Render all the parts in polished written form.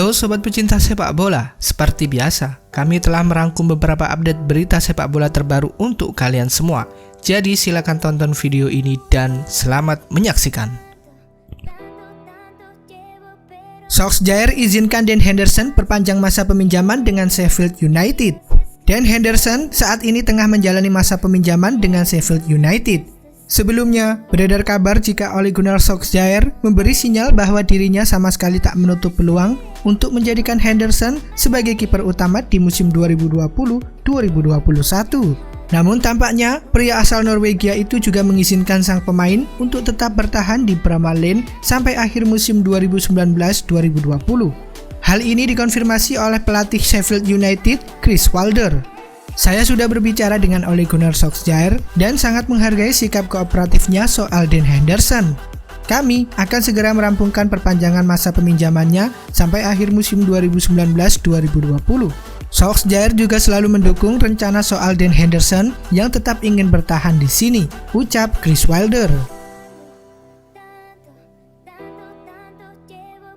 Halo sobat pecinta sepak bola, seperti biasa, kami telah merangkum beberapa update berita sepak bola terbaru untuk kalian semua. Jadi silakan tonton video ini dan selamat menyaksikan. Solskjaer izinkan Dan Henderson perpanjang masa peminjaman dengan Sheffield United. Dan Henderson saat ini tengah menjalani masa peminjaman dengan Sheffield United. Sebelumnya, beredar kabar jika Ole Gunnar Solskjaer memberi sinyal bahwa dirinya sama sekali tak menutup peluang untuk menjadikan Henderson sebagai kiper utama di musim 2020-2021. Namun tampaknya, pria asal Norwegia itu juga mengizinkan sang pemain untuk tetap bertahan di Premier League sampai akhir musim 2019-2020. Hal ini dikonfirmasi oleh pelatih Sheffield United, Chris Wilder. Saya sudah berbicara dengan Ole Gunnar Solskjaer dan sangat menghargai sikap kooperatifnya soal Dan Henderson. Kami akan segera merampungkan perpanjangan masa peminjamannya sampai akhir musim 2019-2020. Solskjaer juga selalu mendukung rencana soal Dan Henderson yang tetap ingin bertahan di sini, ucap Chris Wilder.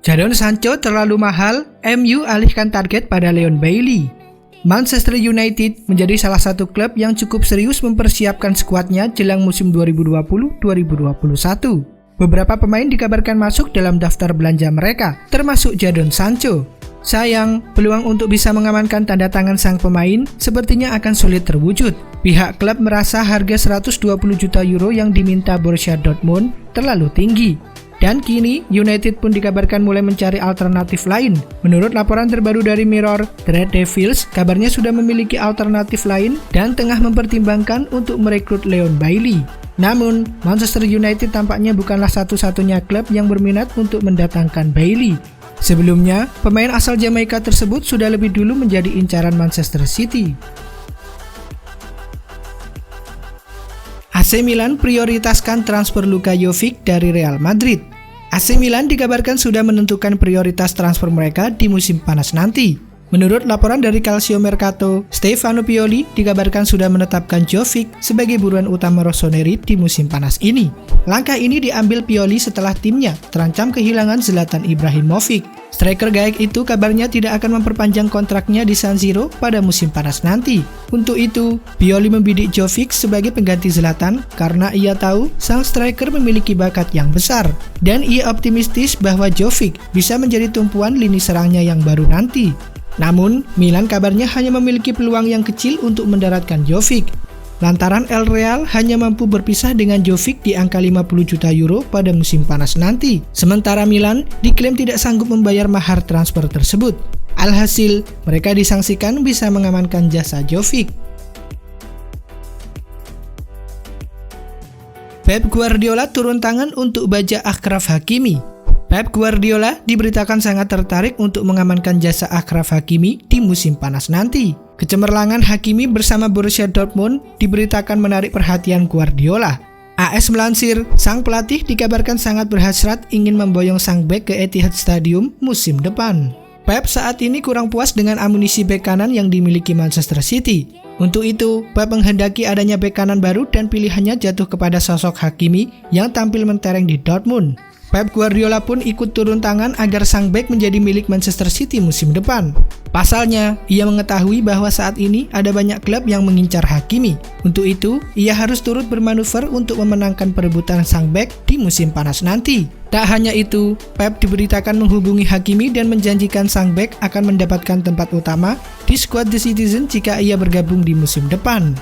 Jadon Sancho terlalu mahal, MU alihkan target pada Leon Bailey. Manchester United menjadi salah satu klub yang cukup serius mempersiapkan skuadnya jelang musim 2020-2021. Beberapa pemain dikabarkan masuk dalam daftar belanja mereka, termasuk Jadon Sancho. Sayang, peluang untuk bisa mengamankan tanda tangan sang pemain sepertinya akan sulit terwujud. Pihak klub merasa harga 120 juta euro yang diminta Borussia Dortmund terlalu tinggi. Dan kini, United pun dikabarkan mulai mencari alternatif lain. Menurut laporan terbaru dari Mirror, The Red Devils kabarnya sudah memiliki alternatif lain dan tengah mempertimbangkan untuk merekrut Leon Bailey. Namun, Manchester United tampaknya bukanlah satu-satunya klub yang berminat untuk mendatangkan Bailey. Sebelumnya, pemain asal Jamaika tersebut sudah lebih dulu menjadi incaran Manchester City. AC Milan prioritaskan transfer Luka Jovic dari Real Madrid. AC Milan dikabarkan sudah menentukan prioritas transfer mereka di musim panas nanti. Menurut laporan dari Calcio Mercato, Stefano Pioli dikabarkan sudah menetapkan Jovic sebagai buruan utama Rossoneri di musim panas ini. Langkah ini diambil Pioli setelah timnya terancam kehilangan Zlatan Ibrahimovic. Striker gaek itu kabarnya tidak akan memperpanjang kontraknya di San Siro pada musim panas nanti. Untuk itu, Pioli membidik Jovic sebagai pengganti Zlatan karena ia tahu sang striker memiliki bakat yang besar. Dan ia optimistis bahwa Jovic bisa menjadi tumpuan lini serangnya yang baru nanti. Namun, Milan kabarnya hanya memiliki peluang yang kecil untuk mendaratkan Jovic. Lantaran El Real hanya mampu berpisah dengan Jovic di angka 50 juta euro pada musim panas nanti. Sementara Milan diklaim tidak sanggup membayar mahar transfer tersebut. Alhasil, mereka disangsikan bisa mengamankan jasa Jovic. Pep Guardiola turun tangan untuk baja Achraf Hakimi. Pep Guardiola diberitakan sangat tertarik untuk mengamankan jasa Achraf Hakimi di musim panas nanti. Kecemerlangan Hakimi bersama Borussia Dortmund diberitakan menarik perhatian Guardiola. AS melansir, sang pelatih dikabarkan sangat berhasrat ingin memboyong sang bek ke Etihad Stadium musim depan. Pep saat ini kurang puas dengan amunisi bek kanan yang dimiliki Manchester City. Untuk itu, Pep menghendaki adanya bek kanan baru dan pilihannya jatuh kepada sosok Hakimi yang tampil mentereng di Dortmund. Pep Guardiola pun ikut turun tangan agar sang bek menjadi milik Manchester City musim depan. Pasalnya, ia mengetahui bahwa saat ini ada banyak klub yang mengincar Hakimi. Untuk itu, ia harus turut bermanuver untuk memenangkan perebutan sang bek di musim panas nanti. Tak hanya itu, Pep diberitakan menghubungi Hakimi dan menjanjikan sang bek akan mendapatkan tempat utama di skuad The Citizen jika ia bergabung di musim depan.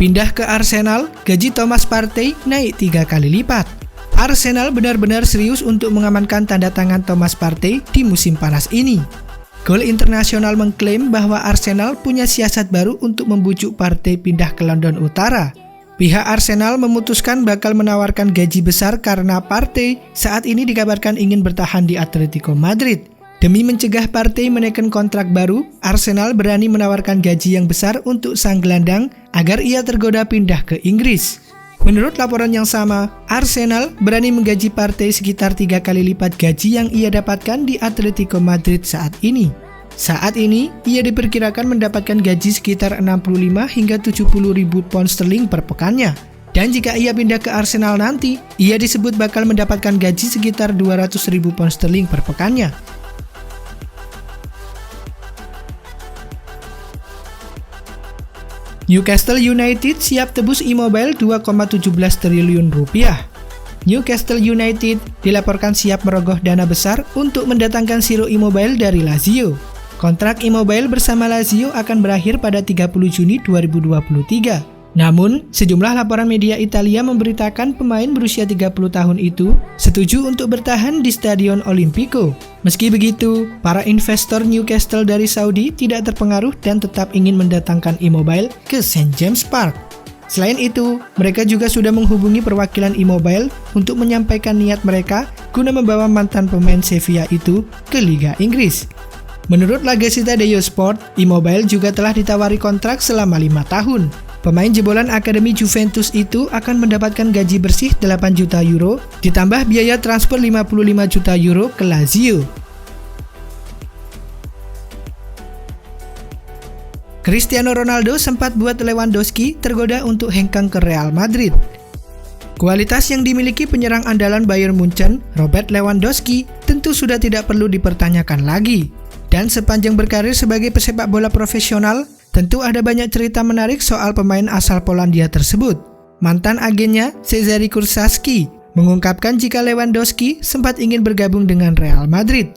Pindah ke Arsenal, gaji Thomas Partey naik 3 kali lipat. Arsenal benar-benar serius untuk mengamankan tanda tangan Thomas Partey di musim panas ini. Goal International mengklaim bahwa Arsenal punya siasat baru untuk membujuk Partey pindah ke London Utara. Pihak Arsenal memutuskan bakal menawarkan gaji besar karena Partey saat ini dikabarkan ingin bertahan di Atletico Madrid. Demi mencegah Partey menekan kontrak baru, Arsenal berani menawarkan gaji yang besar untuk sang gelandang agar ia tergoda pindah ke Inggris. Menurut laporan yang sama, Arsenal berani menggaji Partey sekitar 3 kali lipat gaji yang ia dapatkan di Atletico Madrid saat ini. Saat ini, ia diperkirakan mendapatkan gaji sekitar 65 hingga 70 ribu pound sterling per pekannya. Dan jika ia pindah ke Arsenal nanti, ia disebut bakal mendapatkan gaji sekitar 200.000 pound sterling per pekannya. Newcastle United siap tebus Immobile 2,17 triliun rupiah. Newcastle United dilaporkan siap merogoh dana besar untuk mendatangkan Ciro Immobile dari Lazio. Kontrak Immobile bersama Lazio akan berakhir pada 30 Juni 2023. Namun, sejumlah laporan media Italia memberitakan pemain berusia 30 tahun itu setuju untuk bertahan di Stadion Olimpico. Meski begitu, para investor Newcastle dari Saudi tidak terpengaruh dan tetap ingin mendatangkan Immobile ke St. James Park. Selain itu, mereka juga sudah menghubungi perwakilan Immobile untuk menyampaikan niat mereka guna membawa mantan pemain Sevilla itu ke Liga Inggris. Menurut La Gazzetta dello Sport, Immobile juga telah ditawari kontrak selama 5 tahun. Pemain jebolan Akademi Juventus itu akan mendapatkan gaji bersih 8 juta euro, ditambah biaya transfer 55 juta euro ke Lazio. Cristiano Ronaldo sempat buat Lewandowski tergoda untuk hengkang ke Real Madrid. Kualitas yang dimiliki penyerang andalan Bayern Munchen, Robert Lewandowski, tentu sudah tidak perlu dipertanyakan lagi. Dan sepanjang berkarir sebagai pesepak bola profesional, tentu ada banyak cerita menarik soal pemain asal Polandia tersebut. Mantan agennya, Cezary Kurzaski, mengungkapkan jika Lewandowski sempat ingin bergabung dengan Real Madrid.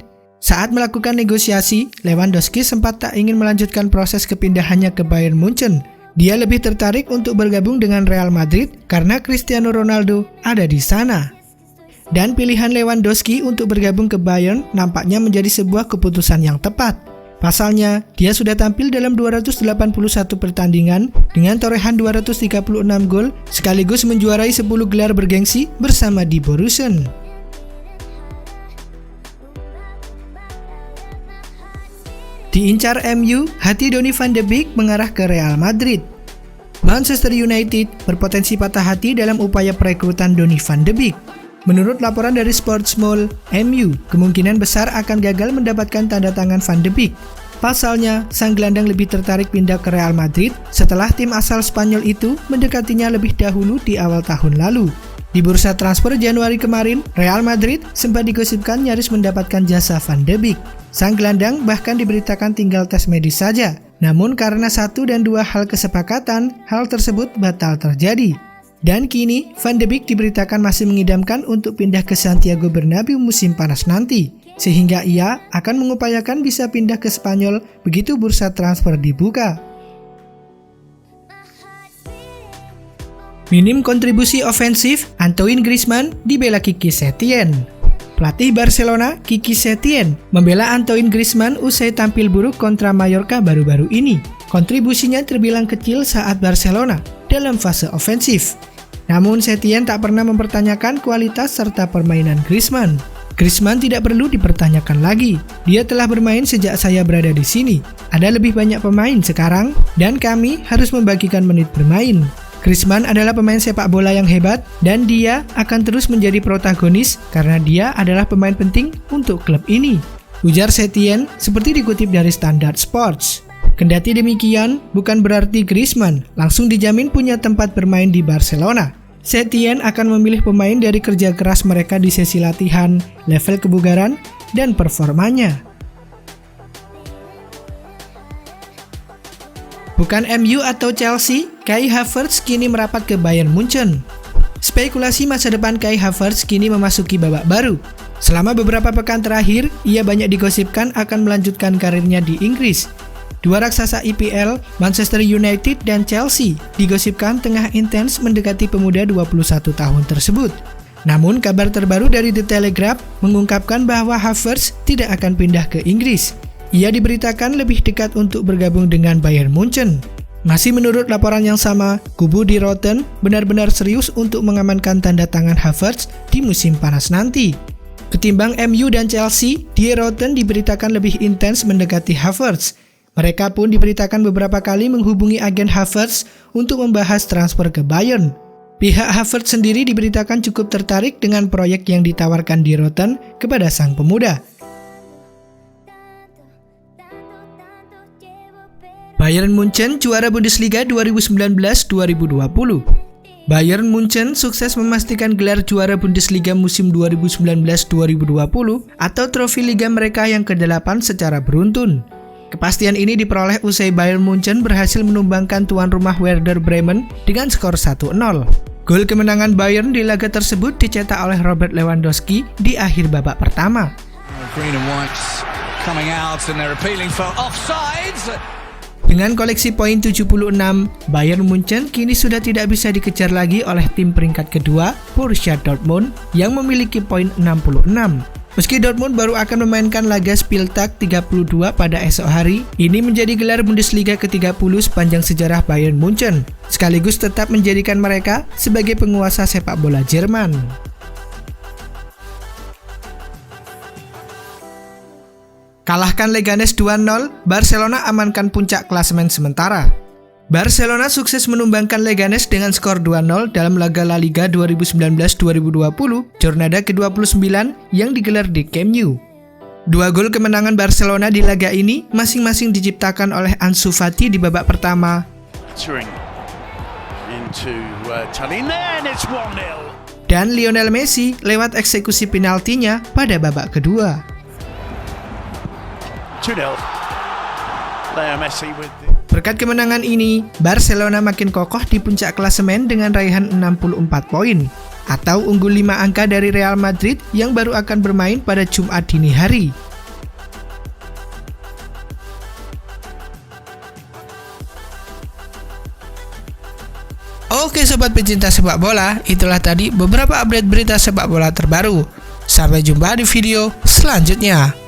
Saat melakukan negosiasi, Lewandowski sempat tak ingin melanjutkan proses kepindahannya ke Bayern Munchen. Dia lebih tertarik untuk bergabung dengan Real Madrid karena Cristiano Ronaldo ada di sana. Dan pilihan Lewandowski untuk bergabung ke Bayern nampaknya menjadi sebuah keputusan yang tepat. Pasalnya, dia sudah tampil dalam 281 pertandingan dengan torehan 236 gol sekaligus menjuarai 10 gelar bergengsi bersama Die Borussen. Diincar MU, hati Donny van de Beek mengarah ke Real Madrid. Manchester United berpotensi patah hati dalam upaya perekrutan Donny van de Beek. Menurut laporan dari Sportsmall, MU kemungkinan besar akan gagal mendapatkan tanda tangan Van de Beek. Pasalnya, sang gelandang lebih tertarik pindah ke Real Madrid setelah tim asal Spanyol itu mendekatinya lebih dahulu di awal tahun lalu. Di bursa transfer Januari kemarin, Real Madrid sempat digosipkan nyaris mendapatkan jasa Van de Beek. Sang gelandang bahkan diberitakan tinggal tes medis saja. Namun karena 1 dan 2 hal kesepakatan, hal tersebut batal terjadi. Dan kini, Van de Beek diberitakan masih mengidamkan untuk pindah ke Santiago Bernabeu musim panas nanti. Sehingga ia akan mengupayakan bisa pindah ke Spanyol begitu bursa transfer dibuka. Minim kontribusi ofensif, Antoine Griezmann dibela Quique Setien. Pelatih Barcelona, Quique Setien, membela Antoine Griezmann usai tampil buruk kontra Mallorca baru-baru ini. Kontribusinya terbilang kecil saat Barcelona dalam fase ofensif. Namun Setien tak pernah mempertanyakan kualitas serta permainan Griezmann. Griezmann tidak perlu dipertanyakan lagi. Dia telah bermain sejak saya berada di sini. Ada lebih banyak pemain sekarang dan kami harus membagikan menit bermain. Griezmann adalah pemain sepak bola yang hebat dan dia akan terus menjadi protagonis karena dia adalah pemain penting untuk klub ini, ujar Setien seperti dikutip dari Standard Sports. Kendati demikian, bukan berarti Griezmann langsung dijamin punya tempat bermain di Barcelona. Setien akan memilih pemain dari kerja keras mereka di sesi latihan, level kebugaran, dan performanya. Bukan MU atau Chelsea, Kai Havertz kini merapat ke Bayern Munchen. Spekulasi masa depan Kai Havertz kini memasuki babak baru. Selama beberapa pekan terakhir, ia banyak digosipkan akan melanjutkan karirnya di Inggris. Dua raksasa IPL, Manchester United dan Chelsea, digosipkan tengah intens mendekati pemuda 21 tahun tersebut. Namun kabar terbaru dari The Telegraph mengungkapkan bahwa Havertz tidak akan pindah ke Inggris. Ia diberitakan lebih dekat untuk bergabung dengan Bayern Munchen. Masih menurut laporan yang sama, kubu Die Roten benar-benar serius untuk mengamankan tanda tangan Havertz di musim panas nanti. Ketimbang MU dan Chelsea, Die Roten diberitakan lebih intens mendekati Havertz. Mereka pun diberitakan beberapa kali menghubungi agen Havertz untuk membahas transfer ke Bayern. Pihak Havertz sendiri diberitakan cukup tertarik dengan proyek yang ditawarkan Die Roten kepada sang pemuda. Bayern Munchen juara Bundesliga 2019-2020. Bayern Munchen sukses memastikan gelar juara Bundesliga musim 2019-2020 atau trofi liga mereka yang ke-8 secara beruntun. Kepastian ini diperoleh usai Bayern Munchen berhasil menumbangkan tuan rumah Werder Bremen dengan skor 1-0. Gol kemenangan Bayern di laga tersebut dicetak oleh Robert Lewandowski di akhir babak pertama. Dengan koleksi poin 76, Bayern Munchen kini sudah tidak bisa dikejar lagi oleh tim peringkat kedua, Borussia Dortmund, yang memiliki poin 66. Meski Dortmund baru akan memainkan laga Spieltag 32 pada esok hari, ini menjadi gelar Bundesliga ke-30 sepanjang sejarah Bayern Munchen, sekaligus tetap menjadikan mereka sebagai penguasa sepak bola Jerman. Kalahkan Leganes 2-0, Barcelona amankan puncak klasemen sementara. Barcelona sukses menumbangkan Leganes dengan skor 2-0 dalam laga La Liga 2019-2020, jornada ke-29 yang digelar di Camp Nou. Dua gol kemenangan Barcelona di laga ini masing-masing diciptakan oleh Ansu Fati di babak pertama. Dan Lionel Messi lewat eksekusi penaltinya pada babak kedua. Berkat kemenangan ini, Barcelona makin kokoh di puncak klasemen dengan raihan 64 poin, atau unggul 5 angka dari Real Madrid yang baru akan bermain pada Jumat dini hari. Oke sobat pecinta sepak bola, itulah tadi beberapa update berita sepak bola terbaru. Sampai jumpa di video selanjutnya.